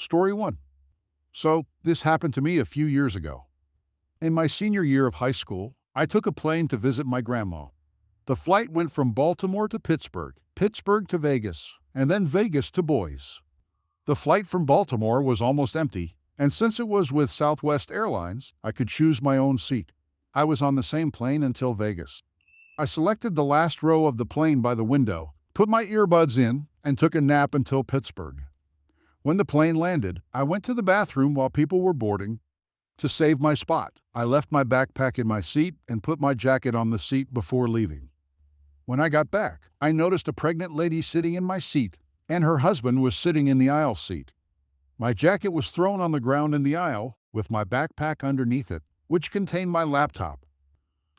Story 1. So, this happened to me a few years ago. In my senior year of high school, I took a plane to visit my grandma. The flight went from Baltimore to Pittsburgh, Pittsburgh to Vegas, and then Vegas to Boise. The flight from Baltimore was almost empty, and since it was with Southwest Airlines, I could choose my own seat. I was on the same plane until Vegas. I selected the last row of the plane by the window, put my earbuds in, and took a nap until Pittsburgh. When the plane landed, I went to the bathroom while people were boarding. To save my spot, I left my backpack in my seat and put my jacket on the seat before leaving. When I got back, I noticed a pregnant lady sitting in my seat, and her husband was sitting in the aisle seat. My jacket was thrown on the ground in the aisle, with my backpack underneath it, which contained my laptop.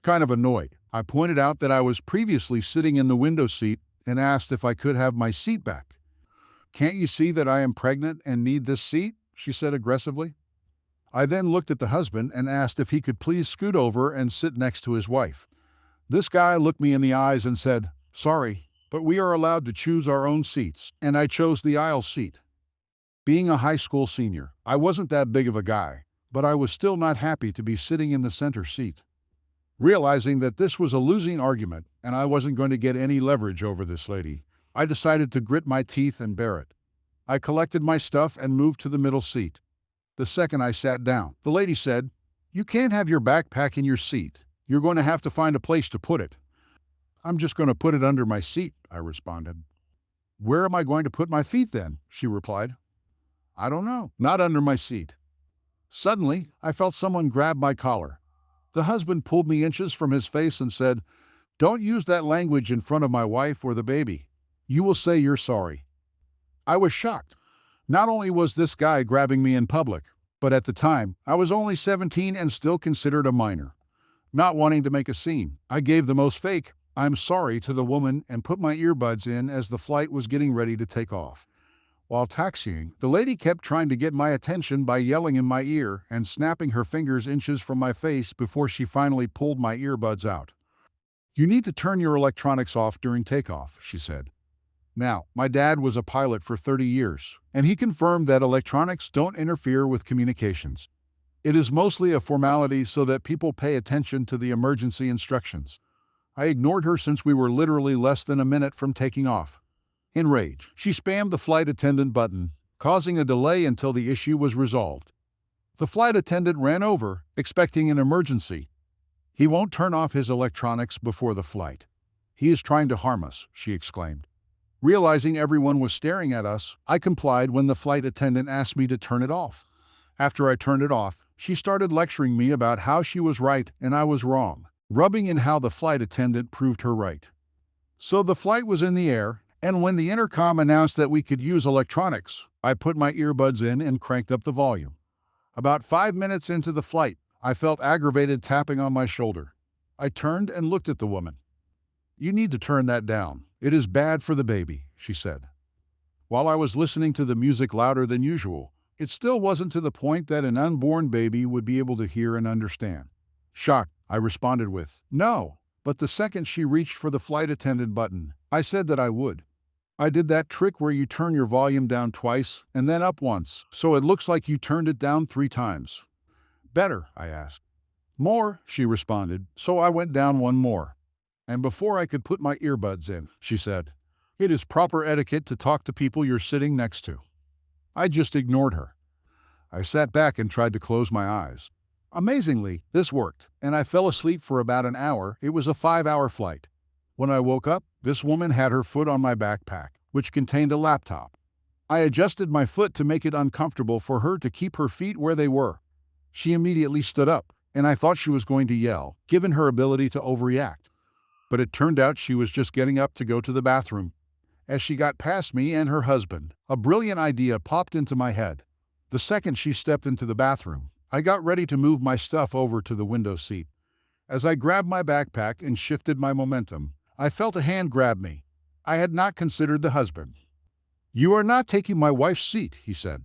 Kind of annoyed, I pointed out that I was previously sitting in the window seat and asked if I could have my seat back. "Can't you see that I am pregnant and need this seat?" she said aggressively. I then looked at the husband and asked if he could please scoot over and sit next to his wife. This guy looked me in the eyes and said, "Sorry, but we are allowed to choose our own seats," and I chose the aisle seat. Being a high school senior, I wasn't that big of a guy, but I was still not happy to be sitting in the center seat. Realizing that this was a losing argument and I wasn't going to get any leverage over this lady, I decided to grit my teeth and bear it. I collected my stuff and moved to the middle seat. The second I sat down, the lady said, "You can't have your backpack in your seat. You're going to have to find a place to put it." "I'm just going to put it under my seat," I responded. "Where am I going to put my feet then?" she replied. "I don't know. Not under my seat." Suddenly, I felt someone grab my collar. The husband pulled me inches from his face and said, "Don't use that language in front of my wife or the baby. You will say you're sorry." I was shocked. Not only was this guy grabbing me in public, but at the time, I was only 17 and still considered a minor. Not wanting to make a scene, I gave the most fake "I'm sorry" to the woman and put my earbuds in as the flight was getting ready to take off. While taxiing, the lady kept trying to get my attention by yelling in my ear and snapping her fingers inches from my face before she finally pulled my earbuds out. "You need to turn your electronics off during takeoff," she said. Now, my dad was a pilot for 30 years, and he confirmed that electronics don't interfere with communications. It is mostly a formality so that people pay attention to the emergency instructions. I ignored her since we were literally less than a minute from taking off. In rage, she spammed the flight attendant button, causing a delay until the issue was resolved. The flight attendant ran over, expecting an emergency. "He won't turn off his electronics before the flight. He is trying to harm us," she exclaimed. Realizing everyone was staring at us, I complied when the flight attendant asked me to turn it off. After I turned it off, she started lecturing me about how she was right and I was wrong, rubbing in how the flight attendant proved her right. So the flight was in the air, and when the intercom announced that we could use electronics, I put my earbuds in and cranked up the volume. About 5 minutes into the flight, I felt aggravated tapping on my shoulder. I turned and looked at the woman. "You need to turn that down. It is bad for the baby," she said. While I was listening to the music louder than usual, it still wasn't to the point that an unborn baby would be able to hear and understand. Shocked, I responded with, "No," but the second she reached for the flight attendant button, I said that I would. "I did that trick where you turn your volume down twice and then up once, so it looks like you turned it down 3 times. "Better?" I asked. "More," she responded, so I went down one more. And before I could put my earbuds in, she said, "It is proper etiquette to talk to people you're sitting next to." I just ignored her. I sat back and tried to close my eyes. Amazingly, this worked, and I fell asleep for about an hour. It was a 5-hour flight. When I woke up, this woman had her foot on my backpack, which contained a laptop. I adjusted my foot to make it uncomfortable for her to keep her feet where they were. She immediately stood up, and I thought she was going to yell, given her ability to overreact. But it turned out she was just getting up to go to the bathroom. As she got past me and her husband, a brilliant idea popped into my head. The second she stepped into the bathroom, I got ready to move my stuff over to the window seat. As I grabbed my backpack and shifted my momentum, I felt a hand grab me. I had not considered the husband. "You are not taking my wife's seat," he said.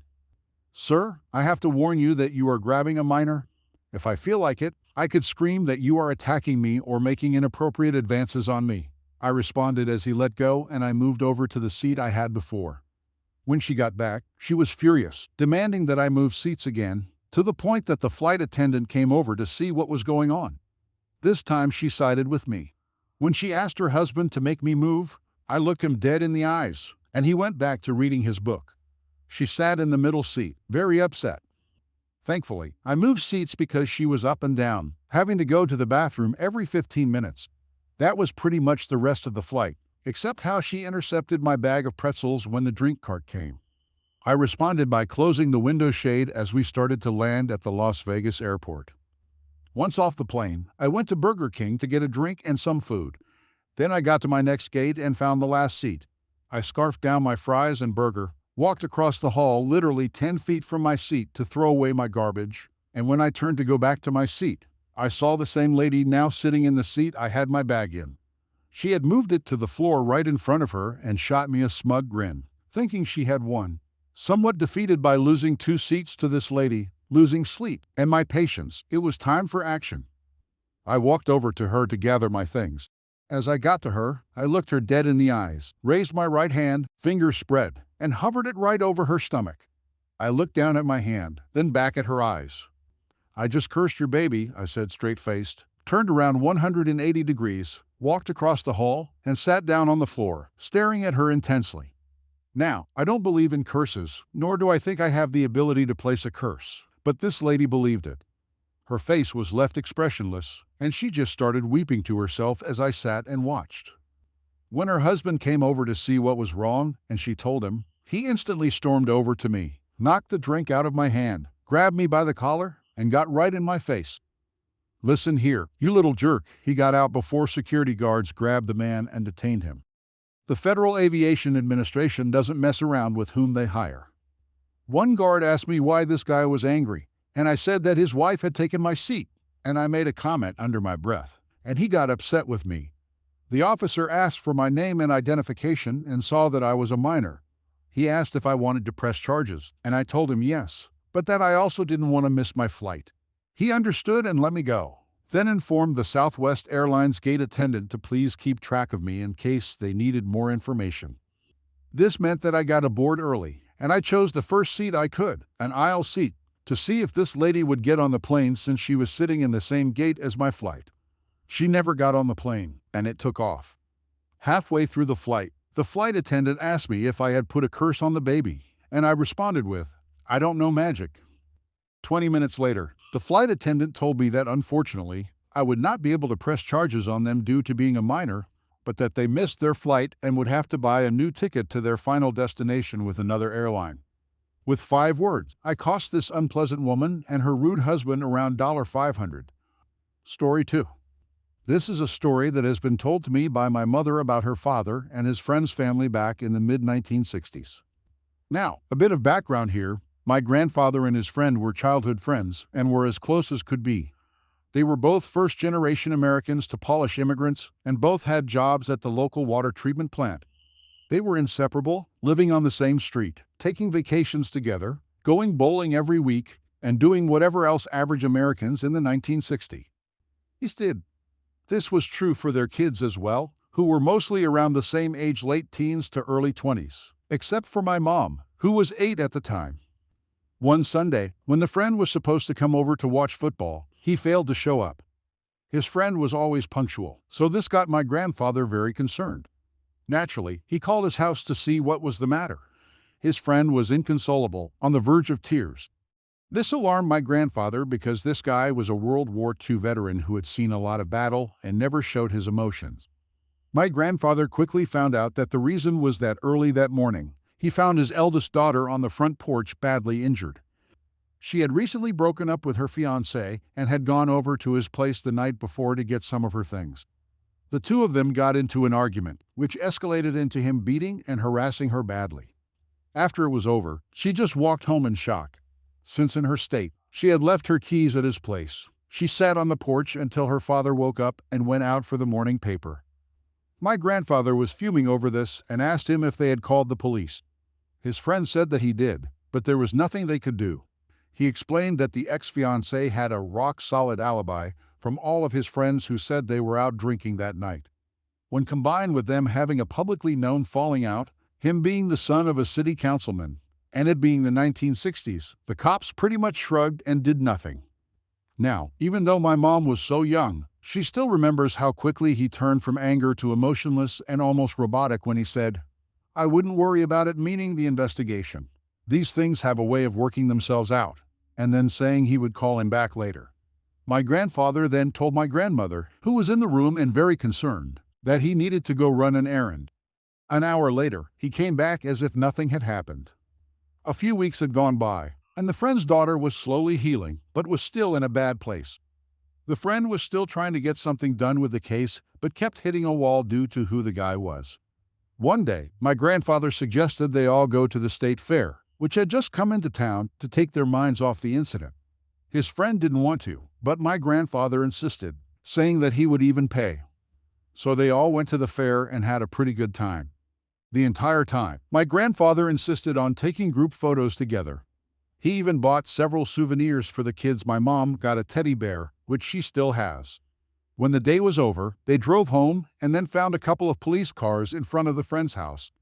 "Sir, I have to warn you that you are grabbing a minor. If I feel like it, I could scream that you are attacking me or making inappropriate advances on me," I responded as he let go and I moved over to the seat I had before. When she got back, she was furious, demanding that I move seats again, to the point that the flight attendant came over to see what was going on. This time she sided with me. When she asked her husband to make me move, I looked him dead in the eyes, and he went back to reading his book. She sat in the middle seat, very upset. Thankfully, I moved seats because she was up and down, having to go to the bathroom every 15 minutes. That was pretty much the rest of the flight, except how she intercepted my bag of pretzels when the drink cart came. I responded by closing the window shade as we started to land at the Las Vegas airport. Once off the plane, I went to Burger King to get a drink and some food. Then I got to my next gate and found the last seat. I scarfed down my fries and burger, walked across the hall literally 10 feet from my seat to throw away my garbage, and when I turned to go back to my seat, I saw the same lady now sitting in the seat I had my bag in. She had moved it to the floor right in front of her and shot me a smug grin, thinking she had won. Somewhat defeated by losing 2 seats to this lady, losing sleep, and my patience, it was time for action. I walked over to her to gather my things. As I got to her, I looked her dead in the eyes, raised my right hand, fingers spread, and hovered it right over her stomach. I looked down at my hand, then back at her eyes. "I just cursed your baby," I said straight-faced, turned around 180 degrees, walked across the hall, and sat down on the floor, staring at her intensely. Now, I don't believe in curses, nor do I think I have the ability to place a curse, but this lady believed it. Her face was left expressionless, and she just started weeping to herself as I sat and watched. When her husband came over to see what was wrong, and she told him, he instantly stormed over to me, knocked the drink out of my hand, grabbed me by the collar, and got right in my face. "Listen here, you little jerk," he got out before security guards grabbed the man and detained him. The Federal Aviation Administration doesn't mess around with whom they hire. One guard asked me why this guy was angry, and I said that his wife had taken my seat, and I made a comment under my breath, and he got upset with me. The officer asked for my name and identification and saw that I was a minor. He asked if I wanted to press charges, and I told him yes, but that I also didn't want to miss my flight. He understood and let me go, then informed the Southwest Airlines gate attendant to please keep track of me in case they needed more information. This meant that I got aboard early, and I chose the first seat I could, an aisle seat, to see if this lady would get on the plane since she was sitting in the same gate as my flight. She never got on the plane, and it took off. Halfway through the flight attendant asked me if I had put a curse on the baby, and I responded with, "I don't know magic." 20 minutes later, the flight attendant told me that unfortunately, I would not be able to press charges on them due to being a minor, but that they missed their flight and would have to buy a new ticket to their final destination with another airline. With 5 words, I cost this unpleasant woman and her rude husband around $500. Story 2. This is a story that has been told to me by my mother about her father and his friend's family back in the mid-1960s. Now, a bit of background here. My grandfather and his friend were childhood friends and were as close as could be. They were both first-generation Americans to Polish immigrants, and both had jobs at the local water treatment plant. They were inseparable, living on the same street, taking vacations together, going bowling every week, and doing whatever else average Americans in the 1960s did. This was true for their kids as well, who were mostly around the same age, late teens to early 20s, except for my mom, who was 8 at the time. One Sunday, when the friend was supposed to come over to watch football, he failed to show up. His friend was always punctual, so this got my grandfather very concerned. Naturally, he called his house to see what was the matter. His friend was inconsolable, on the verge of tears. This alarmed my grandfather because this guy was a World War II veteran who had seen a lot of battle and never showed his emotions. My grandfather quickly found out that the reason was that early that morning, he found his eldest daughter on the front porch badly injured. She had recently broken up with her fiancé and had gone over to his place the night before to get some of her things. The two of them got into an argument, which escalated into him beating and harassing her badly. After it was over, she just walked home in shock. Since in her state, she had left her keys at his place. She sat on the porch until her father woke up and went out for the morning paper. My grandfather was fuming over this and asked him if they had called the police. His friend said that he did, but there was nothing they could do. He explained that the ex-fiancée had a rock-solid alibi from all of his friends who said they were out drinking that night. When combined with them having a publicly known falling out, Him being the son of a city councilman, and it being the 1960s, the cops pretty much shrugged and did nothing. Now, even though my mom was so young, she still remembers how quickly he turned from anger to emotionless and almost robotic when he said, "I wouldn't worry about it," meaning the investigation. These things have a way of working themselves out, and then saying he would call him back later. My grandfather then told my grandmother, who was in the room and very concerned, that he needed to go run an errand. An hour later, he came back as if nothing had happened. A few weeks had gone by, and the friend's daughter was slowly healing, but was still in a bad place. The friend was still trying to get something done with the case, but kept hitting a wall due to who the guy was. One day, my grandfather suggested they all go to the state fair, which had just come into town, to take their minds off the incident. His friend didn't want to, but my grandfather insisted, saying that he would even pay. So they all went to the fair and had a pretty good time. The entire time, my grandfather insisted on taking group photos together. He even bought several souvenirs for the kids. My mom got a teddy bear, which she still has. When the day was over, they drove home and then found a couple of police cars in front of the friend's house.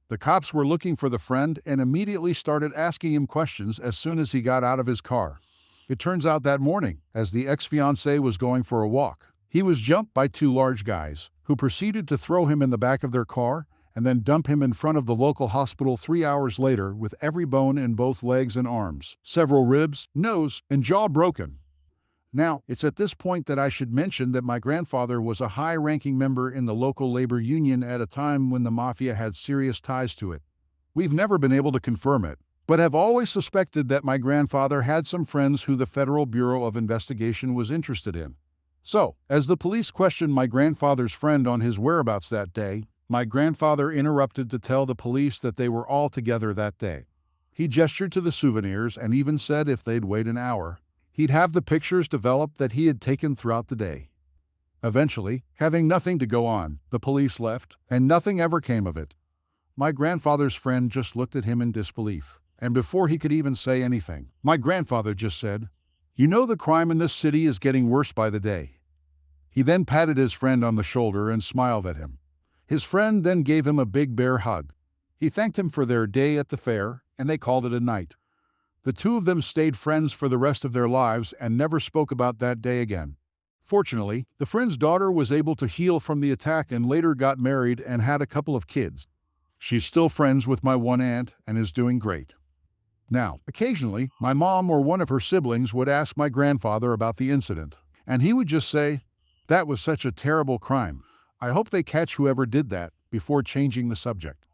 The cops were looking for the friend and immediately started asking him questions as soon as he got out of his car. It turns out that morning, as the ex-fiancée was going for a walk, he was jumped by two large guys, who proceeded to throw him in the back of their car and then dump him in front of the local hospital 3 hours later with every bone in both legs and arms, several ribs, nose, and jaw broken. Now, it's at this point that I should mention that my grandfather was a high-ranking member in the local labor union at a time when the Mafia had serious ties to it. We've never been able to confirm it, but have always suspected that my grandfather had some friends who the Federal Bureau of Investigation was interested in. So, as the police questioned my grandfather's friend on his whereabouts that day, my grandfather interrupted to tell the police that they were all together that day. He gestured to the souvenirs and even said if they'd wait an hour, he'd have the pictures developed that he had taken throughout the day. Eventually, having nothing to go on, the police left, and nothing ever came of it. My grandfather's friend just looked at him in disbelief, and before he could even say anything, my grandfather just said, "You know the crime in this city is getting worse by the day." He then patted his friend on the shoulder and smiled at him. His friend then gave him a big bear hug. He thanked him for their day at the fair, and they called it a night. The two of them stayed friends for the rest of their lives and never spoke about that day again. Fortunately, the friend's daughter was able to heal from the attack and later got married and had a couple of kids. She's still friends with my one aunt and is doing great. Now, occasionally, my mom or one of her siblings would ask my grandfather about the incident, and he would just say, "That was such a terrible crime. I hope they catch whoever did that," before changing the subject.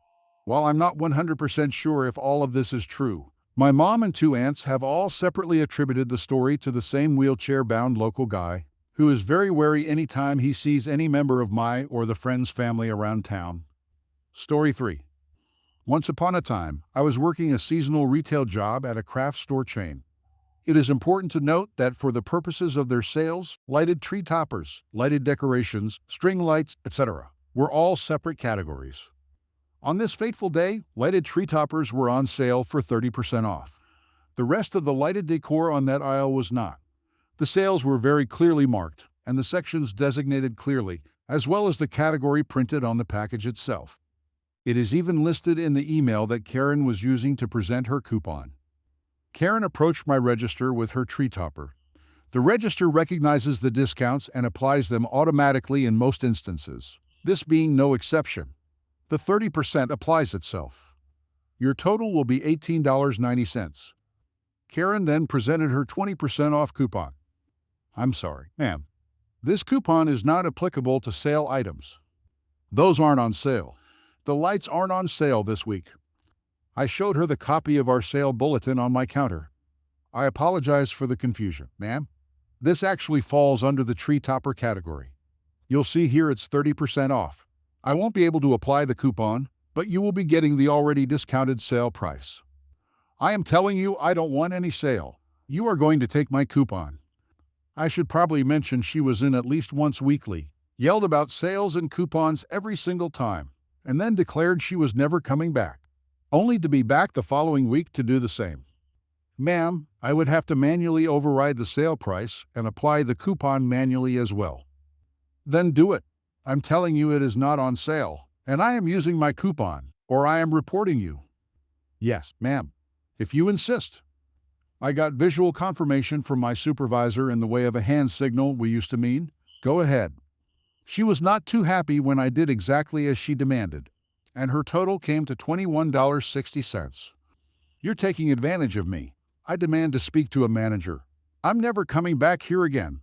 While I'm not 100% sure if all of this is true, my mom and two aunts have all separately attributed the story to the same wheelchair-bound local guy, who is very wary anytime he sees any member of my or the friend's family around town. Story 3. Once upon a time, I was working a seasonal retail job at a craft store chain. It is important to note that for the purposes of their sales, lighted tree toppers, lighted decorations, string lights, etc., were all separate categories. On this fateful day, lighted tree toppers were on sale for 30% off. The rest of the lighted decor on that aisle was not. The sales were very clearly marked, and the sections designated clearly, as well as the category printed on the package itself. It is even listed in the email that Karen was using to present her coupon. Karen approached my register with her tree topper. The register recognizes the discounts and applies them automatically in most instances, this being no exception. The 30% applies itself. Your total will be $18.90. Karen then presented her 20% off coupon. "I'm sorry, ma'am. This coupon is not applicable to sale items. Those aren't on sale. The lights aren't on sale this week." I showed her the copy of our sale bulletin on my counter. "I apologize for the confusion, ma'am. This actually falls under the tree topper category. You'll see here it's 30% off. I won't be able to apply the coupon, but you will be getting the already discounted sale price. I am telling you I don't want any sale. You are going to take my coupon." I should probably mention she was in at least once weekly, yelled about sales and coupons every single time, and then declared she was never coming back, only to be back the following week to do the same. "Ma'am, I would have to manually override the sale price and apply the coupon manually as well." "Then do it. I'm telling you it is not on sale, and I am using my coupon. or I am reporting you. Yes, ma'am. If you insist. I got visual confirmation from my supervisor in the way of a hand signal we used to mean. Go ahead. She was not too happy when I did exactly as she demanded, and her total came to $21.60. You're taking advantage of me. I demand to speak to a manager. I'm never coming back here again.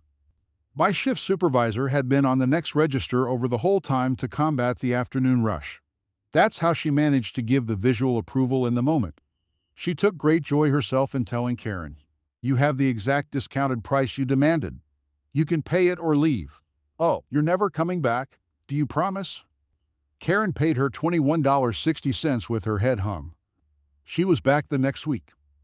My shift supervisor had been on the next register over the whole time to combat the afternoon rush. That's how she managed to give the visual approval in the moment. She took great joy herself in telling Karen, "You have the exact discounted price you demanded. You can pay it or leave." "Oh, you're never coming back? Do you promise?" Karen paid her $21.60 with her head hung. She was back the next week.